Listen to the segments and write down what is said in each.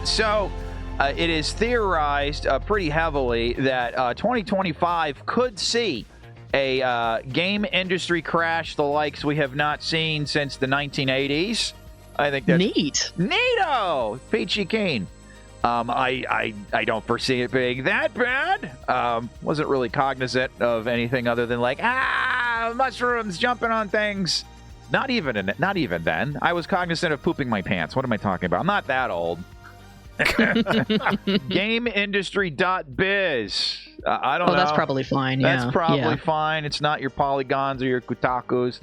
So it is theorized pretty heavily that 2025 could see a game industry crash the likes we have not seen since the 1980s. I think that's neat. Neato! Peachy Keen. I don't foresee it being that bad. Wasn't really cognizant of anything other than like, mushrooms jumping on things. Not even then. I was cognizant of pooping my pants. What am I talking about? I'm not that old. GamingIndustry.biz. I don't know. That's probably fine. Yeah. That's probably fine. It's not your Polygons or your Kotakus.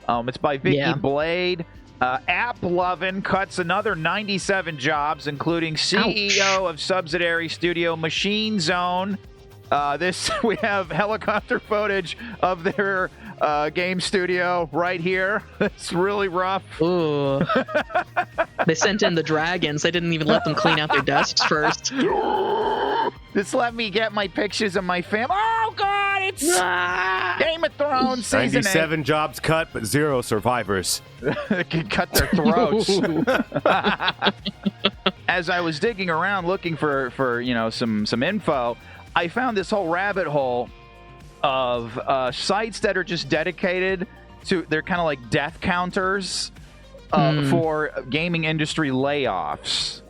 It's by Vicky Blade. AppLovin cuts another 97 jobs, including CEO of subsidiary studio Machine Zone. We have helicopter footage of their game studio right here. It's really rough. Ooh. They sent in the dragons. They didn't even let them clean out their desks first. Just let me get my pictures of my fam. Oh, God, it's Game of Thrones season 97 jobs cut, but 0 survivors. They can cut their throats. As I was digging around looking for some info, I found this whole rabbit hole of sites that are just dedicated to, they're kind of like death counters for gaming industry layoffs.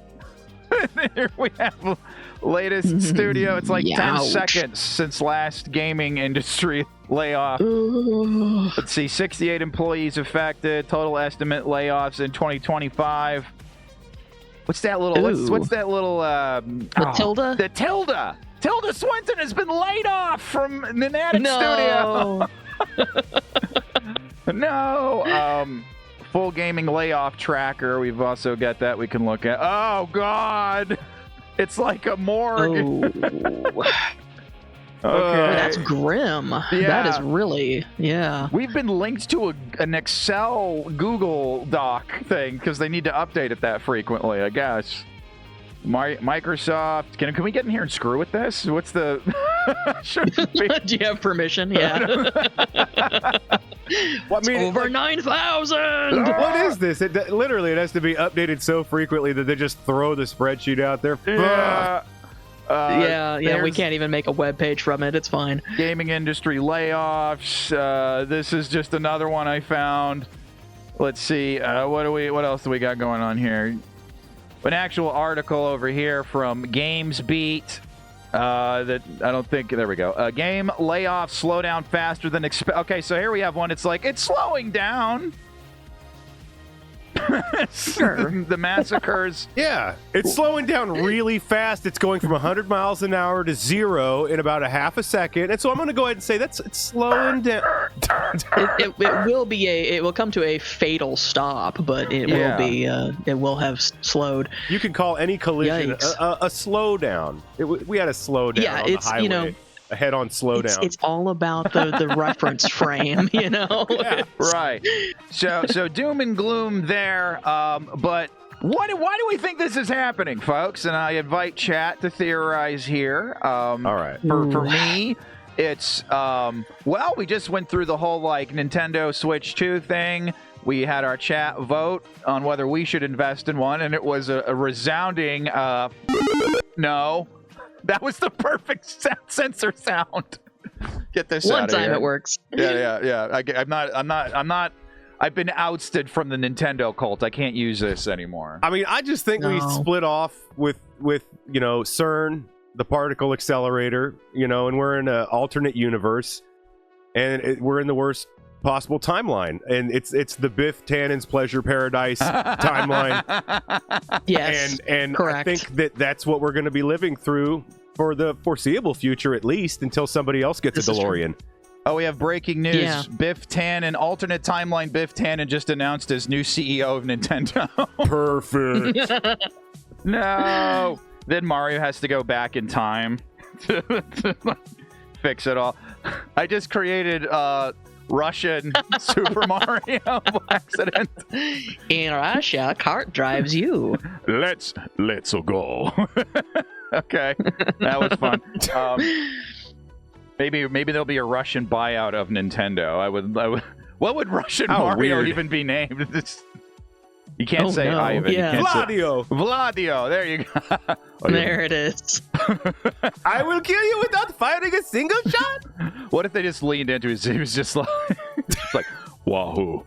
Here we have latest studio. It's like 10 seconds since last gaming industry layoff. Let's see, 68 employees affected. Total estimate layoffs in 2025. What's that little? What's that little? Tilda. The Tilda. Tilda Swinton has been laid off from the Natick studio. No. Full gaming layoff tracker. We've also got that we can look at. Oh, God. It's like a morgue. Okay. That's grim. Yeah. That is really, We've been linked to an Excel Google Doc thing because they need to update it that frequently, I guess. Microsoft. Can we get in here and screw with this? What's the... Do you have permission? Yeah. Well, I mean, over 9,000! What is this? It has to be updated so frequently that they just throw the spreadsheet out there. We can't even make a web page from it. It's fine. Gaming industry layoffs. This is just another one I found. Let's see. What else do we got going on here? An actual article over here from GamesBeat. That I don't think. There we go. Game layoffs slow down faster than expected. Okay, so here we have one. It's like it's slowing down. Sure. The massacres. Yeah, it's slowing down really fast. It's going from 100 miles an hour to 0 in about a half a second. And so I'm going to go ahead and say it's slowing down. It will come to a fatal stop, but it will have slowed. You can call any collision a slowdown. We had a slowdown on the highway. A head-on slowdown. It's all about the reference frame, Yeah, right. So doom and gloom there. But why do we think this is happening, folks? And I invite chat to theorize here. All right. For me, it's we just went through the whole Nintendo Switch 2 thing. We had our chat vote on whether we should invest in one, and it was a resounding no. That was the perfect sensor sound. Get this one out of time here. it works. Yeah. I'm not. I've been ousted from the Nintendo cult. I can't use this anymore. I mean, I just think we split off with CERN, the particle accelerator, and we're in an alternate universe, and we're in the worst possible timeline, and it's the Biff Tannen's Pleasure Paradise timeline. Yes, and correct. I think that's what we're going to be living through for the foreseeable future, at least until somebody else gets a DeLorean. Oh, we have breaking news. Yeah. Biff Tannen, alternate timeline. Biff Tannen just announced as new CEO of Nintendo. Perfect. No. Then Mario has to go back in time to fix it all. I just created Russian Super Mario by accident. In Russia, cart drives you. Let's go. Okay, that was fun. Maybe there'll be a Russian buyout of Nintendo. I would. What would Russian Mario weird. even be named? You can't say no. Ivan. Yeah. You can't Vladio. Say, Vladio. There you go. There it is. I will kill you without firing a single shot. What if they just leaned into his? He was just like, it's like, wahoo,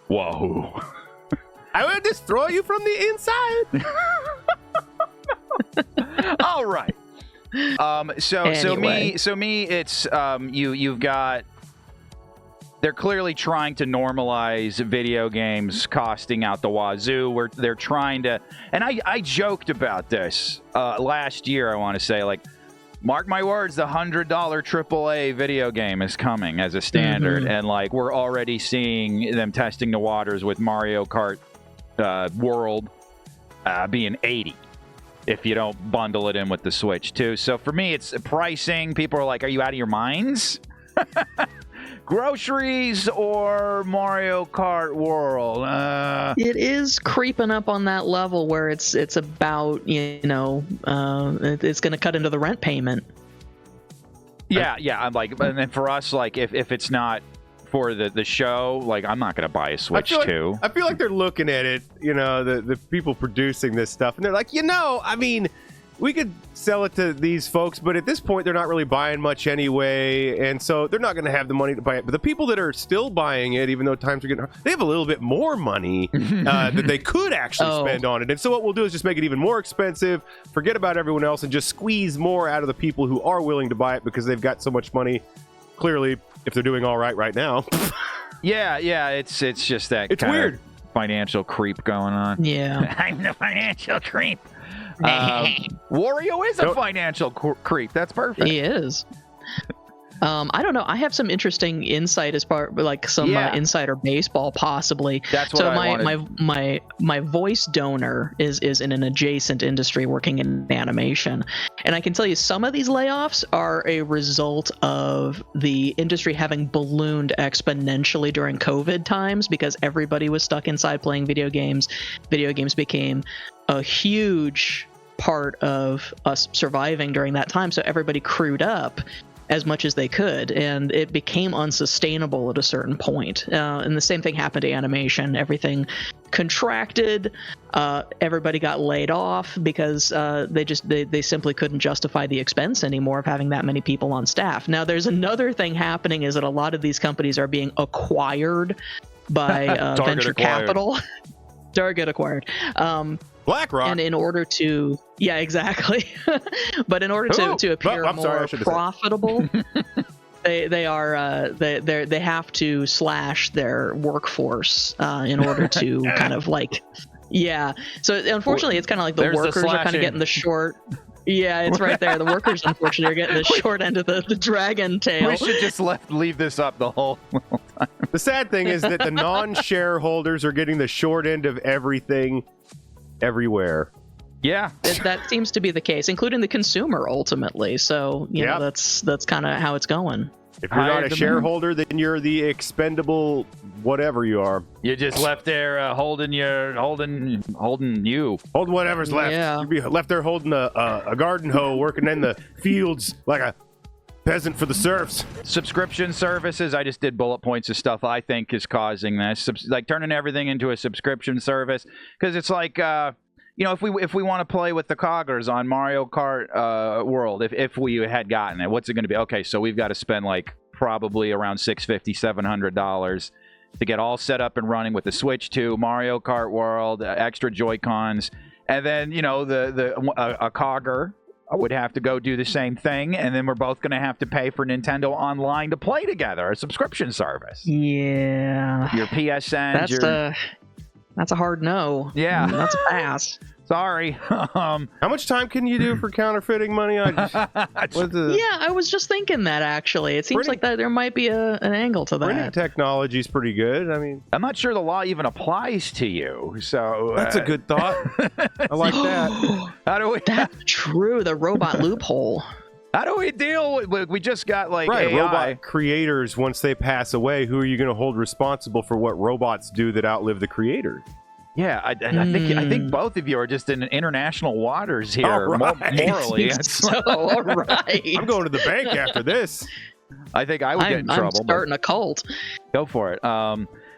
wahoo. I will destroy you from the inside. All right. So Anyway. me, it's you've got. They're clearly trying to normalize video games costing out the wazoo. Where they're trying to, and I joked about this last year. I want to say, like, mark my words, the $100 AAA video game is coming as a standard, and like we're already seeing them testing the waters with Mario Kart World being $80 if you don't bundle it in with the Switch too. So for me, it's pricing. People are like, "Are you out of your minds?" Groceries or Mario Kart World? It is creeping up on that level where it's about, it's going to cut into the rent payment. Yeah. I'm like, and then for us, like, if it's not for the show, like, I'm not going to buy a Switch 2. I feel like they're looking at it, the people producing this stuff, and they're like, I mean, we could sell it to these folks, but at this point, they're not really buying much anyway, and so they're not going to have the money to buy it. But the people that are still buying it, even though times are getting hard, they have a little bit more money that they could actually spend on it. And so what we'll do is just make it even more expensive, forget about everyone else, and just squeeze more out of the people who are willing to buy it because they've got so much money. Clearly, if they're doing all right now. Yeah, it's just that it's weird financial creep going on. Yeah. I'm the financial creep. Wario is a financial creep. That's perfect. He is. I don't know. I have some interesting insight as part, like some insider baseball, possibly. That's what I wanted. My voice donor is in an adjacent industry working in animation, and I can tell you some of these layoffs are a result of the industry having ballooned exponentially during COVID times because everybody was stuck inside playing video games. Video games became a huge part of us surviving during that time, so everybody crewed up as much as they could, and it became unsustainable at a certain point. And the same thing happened to animation. Everything contracted. Everybody got laid off because they simply couldn't justify the expense anymore of having that many people on staff. Now, there's another thing happening is that a lot of these companies are being acquired by venture capital. Target acquired. BlackRock. And in order to, yeah, exactly. But in order to appear more profitable, they have to slash their workforce in order to kind of like, yeah. So unfortunately, it's kind of like the workers are kind of getting the short. Yeah, it's right there. The workers, unfortunately, are getting the short end of the dragon tail. We should just leave this up the whole time. The sad thing is that the non-shareholders are getting the short end of everything everywhere. Yeah. That seems to be the case, including the consumer ultimately. So, you know, that's kind of how it's going. If you're not a shareholder, then you're the expendable whatever you are. You're just left there holding whatever's left. Yeah. You'd be left there holding a garden hoe, working in the fields like a peasant for the serfs. Subscription services. I just did bullet points of stuff I think is causing this. Like turning everything into a subscription service. Because it's like, if we want to play with the coggers on Mario Kart World, if we had gotten it, what's it going to be? Okay, so we've got to spend like probably around $650, $700 to get all set up and running with the Switch 2, Mario Kart World, extra Joy-Cons, and then, a cogger would have to go do the same thing, and then we're both going to have to pay for Nintendo Online to play together, a subscription service. Yeah. Your PSN. That's a hard no. Yeah. That's a pass. Sorry. How much time can you do for counterfeiting money? Yeah, I was just thinking that, actually. It seems like that there might be an angle to that. Printing technology is pretty good. I mean, I'm not sure the law even applies to you. So that's a good thought. I like that. How do we? That's true. The robot loophole. How do we deal with? We just got AI. Robot creators. Once they pass away, who are you going to hold responsible for what robots do that outlive the creator? Yeah, I think both of you are just in international waters here, morally. So, all right. I'm going to the bank after this. I think I would get in trouble. I'm starting a cult. Go for it.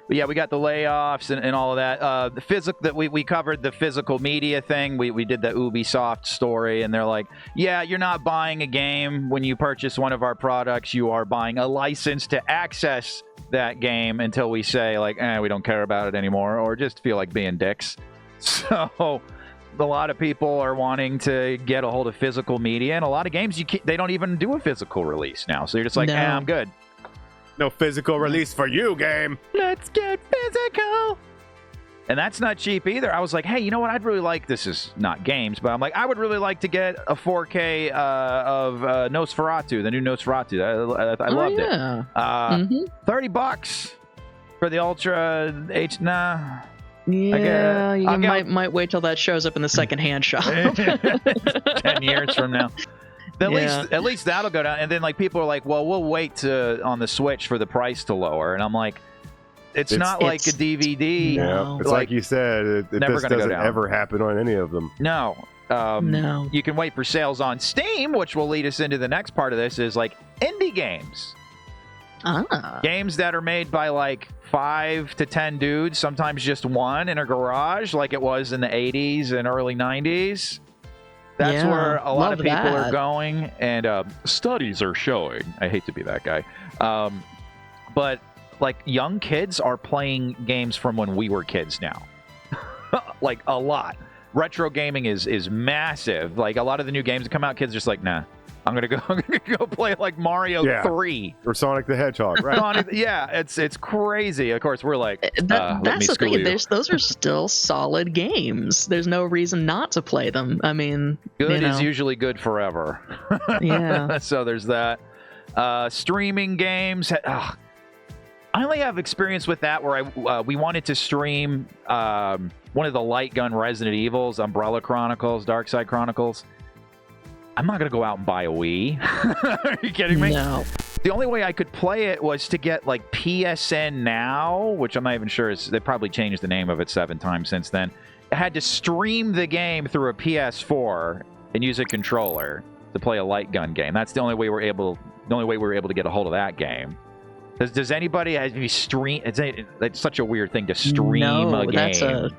But yeah, we got the layoffs and all of that. The physical that we covered the physical media thing. We did the Ubisoft story, and they're like, yeah, you're not buying a game when you purchase one of our products. You are buying a license to access that game until we say like, we don't care about it anymore, or just feel like being dicks. So a lot of people are wanting to get a hold of physical media, and a lot of games they don't even do a physical release now. So you're just like, I'm good. No physical release for you, game. Let's get physical. And that's not cheap either. I was like, hey, you know what? I'd really like, this is not games, but I'm like, I would really like to get a 4K of Nosferatu, the new Nosferatu. I loved it. $30 for the Ultra H. Nah. Yeah, you might wait till that shows up in the secondhand shop. 10 years from now. At least that'll go down. And then like people are like, well, we'll wait on the Switch for the price to lower. And I'm like, it's not like a DVD. Yeah, it's like you said, it never just doesn't ever happen on any of them. No. No. You can wait for sales on Steam, which will lead us into the next part of this, is like indie games. Games that are made by like 5 to 10 dudes, sometimes just one in a garage, like it was in the 80s and early 90s. That's where a lot of people are going, and studies are showing. I hate to be that guy. But like young kids are playing games from when we were kids now. Like a lot. Retro gaming is massive. Like a lot of the new games that come out, kids are just like, nah. I'm gonna go play like Mario 3 or Sonic the Hedgehog, right? It's crazy. Of course, we're like, that's the thing. Those are still solid games. There's no reason not to play them. I mean, good is usually good forever. Yeah. So there's that. Streaming games. I only have experience with that where we wanted to stream one of the light gun Resident Evils, Umbrella Chronicles, Darkside Chronicles. I'm not going to go out and buy a Wii. Are you kidding me? No. The only way I could play it was to get like PSN Now, which I'm not even sure they probably changed the name of it 7 times since then. I had to stream the game through a PS4 and use a controller to play a light gun game. That's the only way we were able to get a hold of that game. Does anybody have you stream? It's such a weird thing to stream a game.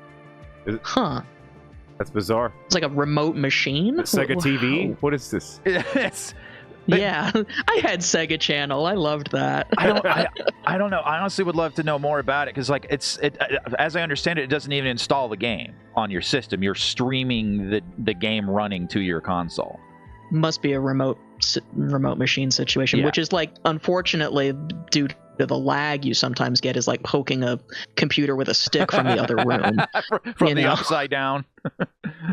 That's bizarre. It's like a remote machine? A Sega TV? What is this? Yeah, I had Sega Channel. I loved that. I don't know. I honestly would love to know more about it because, like, as I understand it, it doesn't even install the game on your system. You're streaming the game running to your console. Must be a remote machine situation, which is like, unfortunately, due to the lag you sometimes get, is like poking a computer with a stick from the other room. from the upside down.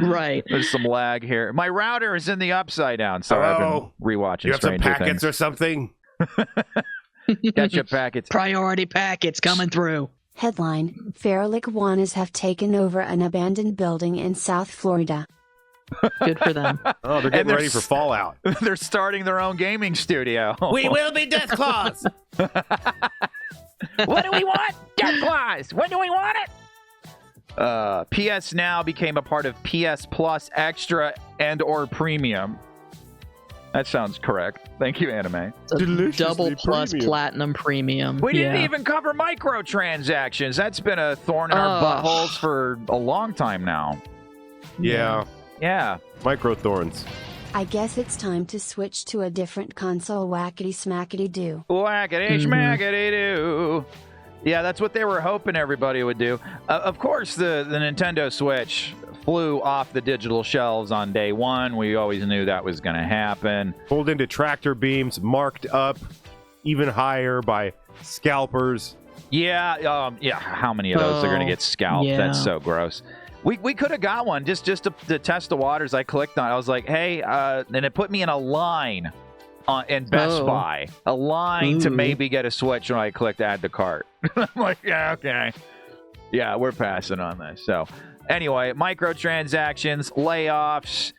Right. There's some lag here. My router is in the upside down, so I've been rewatching you have Stranger some packets Things. or something? Gotcha, packets. Priority packets coming through. Headline: Feral iguanas have taken over an abandoned building in South Florida. Good for them. Oh, they're getting ready for Fallout. They're starting their own gaming studio. We will be Death Claws. What do we want? Death Claws. When do we want it? PS Now became a part of PS Plus Extra and/or Premium. That sounds correct. Thank you, Anime. Double plus premium. Platinum premium. We didn't even cover microtransactions. That's been a thorn in our buttholes for a long time now. Yeah. Micro thorns. I guess it's time to switch to a different console. Whackity smackity do. Whackity schmackity do. Yeah, that's what they were hoping everybody would do. Of course, the Nintendo Switch flew off the digital shelves on day one. We always knew that was going to happen. Pulled into tractor beams, marked up even higher by scalpers. Yeah. How many of those are going to get scalped? Yeah. That's so gross. We could have got one just to test the waters. I clicked on it. I was like, hey, and it put me in a line in Best Buy. A line to maybe get a Switch when I clicked add to cart. I'm like, yeah, okay. Yeah, we're passing on this. So anyway, microtransactions, layoffs,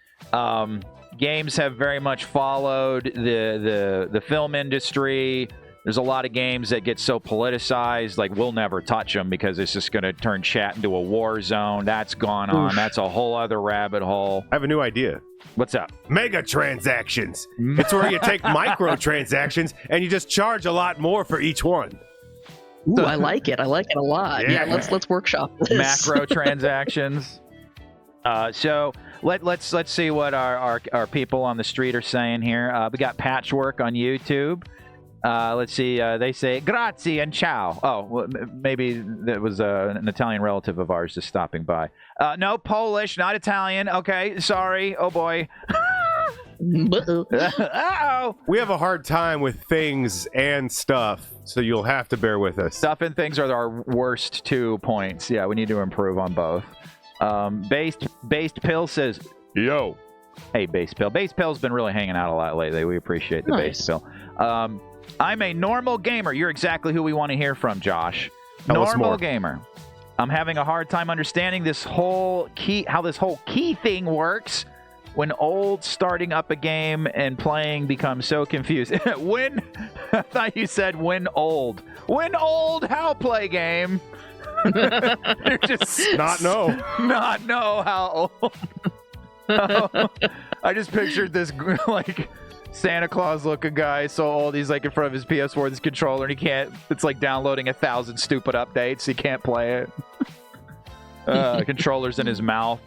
games have very much followed the film industry. There's a lot of games that get so politicized, like we'll never touch them because it's just going to turn chat into a war zone. That's gone on. That's a whole other rabbit hole. I have a new idea. What's up? Mega transactions. It's where you take microtransactions and you just charge a lot more for each one. Ooh, I like it. I like it a lot. Yeah, let's workshop this. Macro transactions. So let's see what our people on the street are saying here. We got Patchwork on YouTube. Let's see. They say grazie and ciao. Oh, well, maybe that was an Italian relative of ours just stopping by. No, Polish, not Italian. Okay, sorry. Oh boy. Uh-oh. We have a hard time with things and stuff, so you'll have to bear with us. Stuff and things are our worst 2 points. Yeah, we need to improve on both. Based Pill says, yo. Hey, Base Pill. Base Pill's been really hanging out a lot lately. We appreciate the Base Pill. I'm a normal gamer. You're exactly who we want to hear from, Josh. Normal gamer. I'm having a hard time understanding how this whole key thing works. When old starting up a game and playing becomes so confused. I thought you said when old. When old, how play game? You're just not know how old. I just pictured this like Santa Claus looking guy, so old he's like in front of his PS4 with his controller and he can't. It's like downloading 1,000 stupid updates. He can't play it. Controller's in his mouth.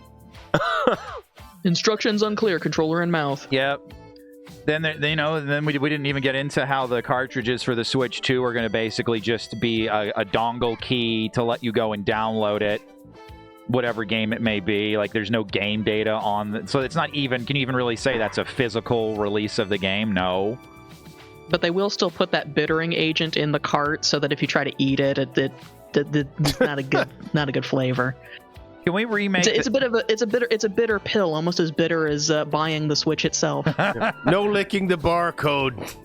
Instructions unclear. Controller in mouth. Yep. Then we didn't even get into how the cartridges for the Switch 2 are going to basically just be a dongle key to let you go and download it, whatever game it may be. Like there's no game data on, so it's not even. Can you even really say that's a physical release of the game? No. But they will still put that bittering agent in the cart so that if you try to eat it, it's not a good flavor. Can we remake? It's a bitter pill, almost as bitter as buying the Switch itself. No licking the barcode.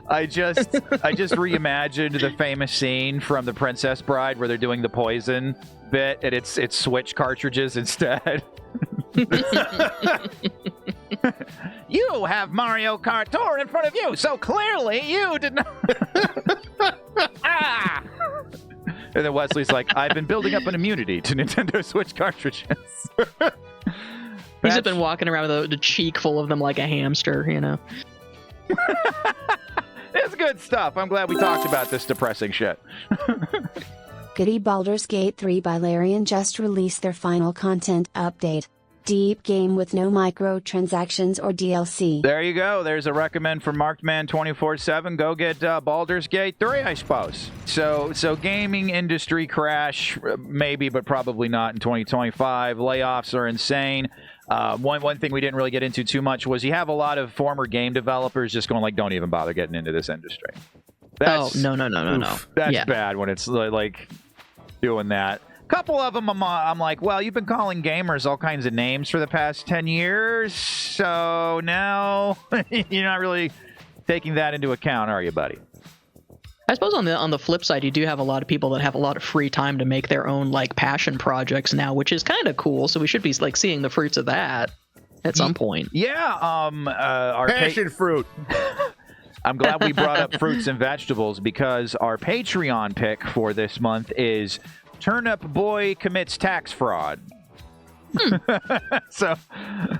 I just reimagined the famous scene from The Princess Bride where they're doing the poison bit, and it's Switch cartridges instead. You have Mario Kart Tour in front of you, so clearly you did not. Ah! And then Wesley's like, I've been building up an immunity to Nintendo Switch cartridges. He's just been walking around with a cheek full of them like a hamster, you know. It's good stuff. I'm glad we talked about this depressing shit. Goody Baldur's Gate 3 by Larian just released their final content update. Deep game with no microtransactions or DLC. There you go. There's a recommend from Markedman247. Go get Baldur's Gate 3, I suppose. So gaming industry crash, maybe, but probably not in 2025. Layoffs are insane. One thing we didn't really get into too much was you have a lot of former game developers just going like, don't even bother getting into this industry. No. That's bad when it's like doing that. Couple of them, I'm like, well, you've been calling gamers all kinds of names for the past 10 years, so now you're not really taking that into account, are you, buddy? I suppose on the flip side, you do have a lot of people that have a lot of free time to make their own like passion projects now, which is kind of cool. So we should be like seeing the fruits of that at some point. Yeah, our passion fruit. I'm glad we brought up fruits and vegetables because our Patreon pick for this month is Turnip Boy Commits Tax Fraud. So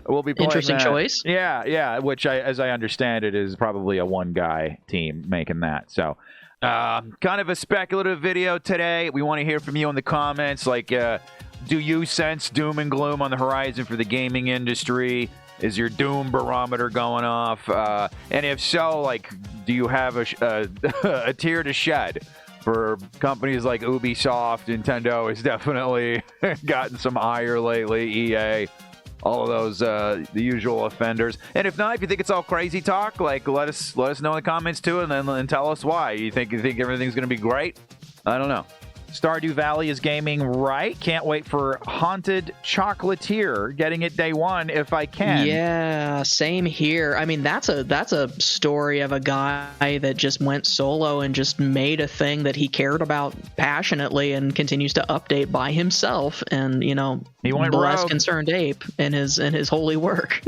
we'll be playing interesting that. Choice. Yeah, which as I understand it is probably a one guy team making that. So kind of a speculative video today. We want to hear from you in the comments. Like, do you sense doom and gloom on the horizon for the gaming industry? Is your doom barometer going off? And if so, like, do you have a tear to shed? For companies like Ubisoft, Nintendo has definitely gotten some ire lately. EA, all of those the usual offenders. And if not, if you think it's all crazy talk, like let us know in the comments too, and then tell us why. You think everything's gonna be great? I don't know. Stardew Valley is gaming right. Can't wait for Haunted Chocolatier. Getting it day one if I can. Yeah, same here. I mean, that's a story of a guy that just went solo and just made a thing that he cared about passionately and continues to update by himself. And you know, he went bless rogue. Concerned Ape and his holy work.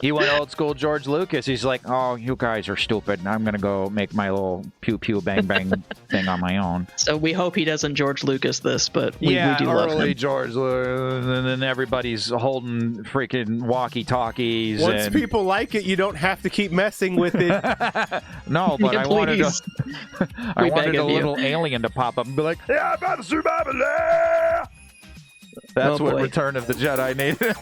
He went old school George Lucas. He's like, oh, you guys are stupid. I'm gonna go make my little pew pew bang bang thing on my own. So we hope he doesn't George Lucas this, but we yeah, do love early him. George, and then everybody's holding freaking walkie-talkies. Once and... people like it, you don't have to keep messing with it. No, but Yeah, I wanted please. I We wanted beg a of you. little alien to pop up and be like, "Yeah, I'm about to survive it." That's Oh, what boy. Return of the Jedi needed.